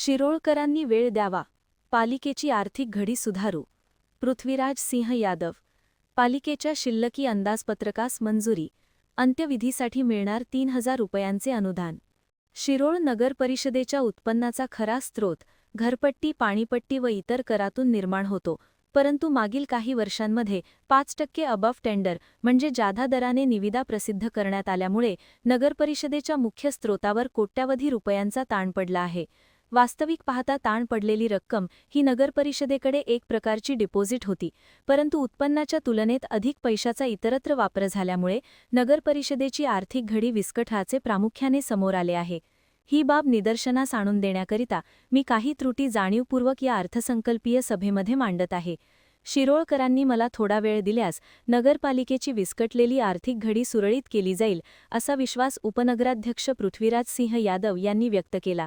शिरोळकरांनी वेळ द्यावा, पालिकेची आर्थिक घडी सुधारू. पृथ्वीराज सिंह यादव. पालिकेच्या शिल्लकी अंदाजपत्रकास मंजुरी. अंत्यविधीसाठी मिळणार 3,000 रुपयांचे अनुदान. शिरोळ नगर परिषदेच्या उत्पन्नाचा खरा स्रोत घरपट्टी, पाणीपट्टी व इतर करातून निर्माण होतो, परंतु मागील काही वर्षांमध्ये 5% अबव टेंडर म्हणजे जादा दराने निविदा प्रसिद्ध करण्यात आल्यामुळे नगरपरिषदेच्या मुख्य स्रोतावर कोट्यावधी रुपयांचा ताण पडला आहे. वास्तविक पाहता ताण पडलेली रक्कम ही नगरपरिषदेकडे एक प्रकारची डिपॉझिट होती, परंतु उत्पन्नाच्या तुलनेत अधिक पैशाचा इतरत्र वापर झाल्यामुळे नगरपरिषदेची आर्थिक घडी विस्कटाचे प्रामुख्याने समोर आले आहे. ही बाब निदर्शनास आणून देण्याकरिता मी काही त्रुटी जाणीवपूर्वक या अर्थसंकल्पीय सभेमध्ये मांडत आहे. शिरोळकरांनी मला थोडा वेळ दिल्यास नगरपालिकेची विस्कटलेली आर्थिक घडी सुरळीत केली जाईल, असा विश्वास उपनगराध्यक्ष पृथ्वीराज सिंह यादव यांनी व्यक्त केला.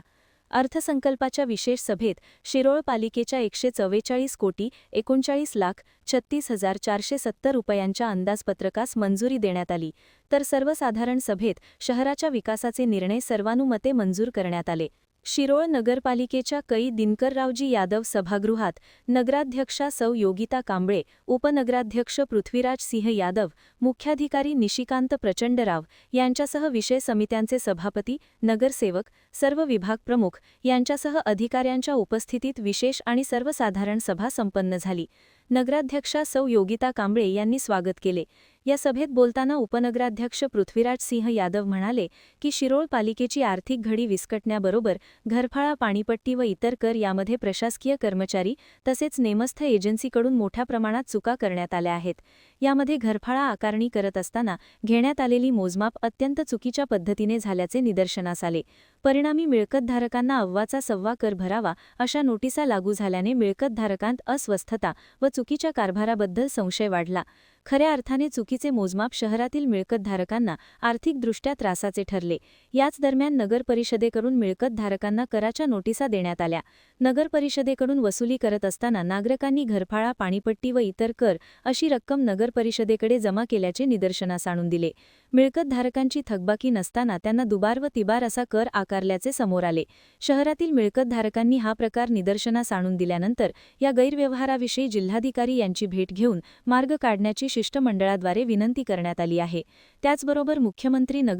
अर्थसंकल्पाच्या विशेष सभेत शिरोळ पालिकेच्या 144,39,36,470 रुपयांच्या अंदाजपत्रकास मंजुरी देण्यात आली, तर सर्वसाधारण सभेत शहराच्या विकासाचे निर्णय सर्वानुमते मंजूर करण्यात आले. शिरोळ नगरपालिकेच्या कै दिनकररावजी यादव सभागृहात नगराध्यक्षा सौ योगिता कांबळे, उपनगराध्यक्ष पृथ्वीराज सिंह यादव, मुख्याधिकारी निशिकांत प्रचंडराव यांच्यासह विषय समित्यांचे सभापती, नगरसेवक, सर्व विभाग प्रमुख यांच्यासह अधिकाऱ्यांच्या उपस्थितीत विशेष आणि सर्वसाधारण सभा संपन्न झाली. नगराध्यक्षा सौ योगिता कांबळे यांनी स्वागत केले. या सभेत बोलताना उपनगराध्यक्ष पृथ्वीराज सिंह यादव म्हणाले की शिरोळ पालिकेची आर्थिक घडी विस्कटण्याबरोबर घरफाळा, पाणीपट्टी व इतर कर यामध्ये प्रशासकीय कर्मचारी तसेच नेमस्थ एजन्सीकडून मोठ्या प्रमाणात चुका करण्यात आल्या आहेत. यामध्ये घरफाळा आकारणी करत असताना घेण्यात आलेली मोजमाप अत्यंत चुकीच्या पद्धतीने झाल्याचे निदर्शनास आले. परिणामी मिळकतधारकांना अव्वाचा सव्वा कर भरावा अशा नोटिसा लागू झाल्याने मिळकतधारकांत अस्वस्थता व चुकीच्या कारभाराबद्दल संशय वाढला. खऱ्या अर्थाने चुकीचे मोजमाप शहरातील मिळकतधारकांना आर्थिकदृष्ट्या त्रासाचे ठरले. याच दरम्यान नगरपरिषदेकडून मिळकतधारकांना कराच्या नोटिसा देण्यात आल्या. नगरपरिषदेकडून वसुली करत असताना नागरिकांनी घरफाळा, पाणीपट्टी व इतर कर अशी रक्कम नगरपरिषदेकडे जमा केल्याचे निदर्शनास आणून दिले. मिळकतधारकांची थकबाकी नसताना त्यांना दुबार व तिबार असा कर आकारल्याचे समोर आले. शहरातील मिळकतधारकांनी हा प्रकार निदर्शनास आणून दिल्यानंतर या गैरव्यवहाराविषयी जिल्हाधिकारी यांची भेट घेऊन मार्ग काढण्याची शिष्टमंडळाद्वारे विनंती करण्यात आली आहे. त्याचबरोबर मुख्यमंत्री नगर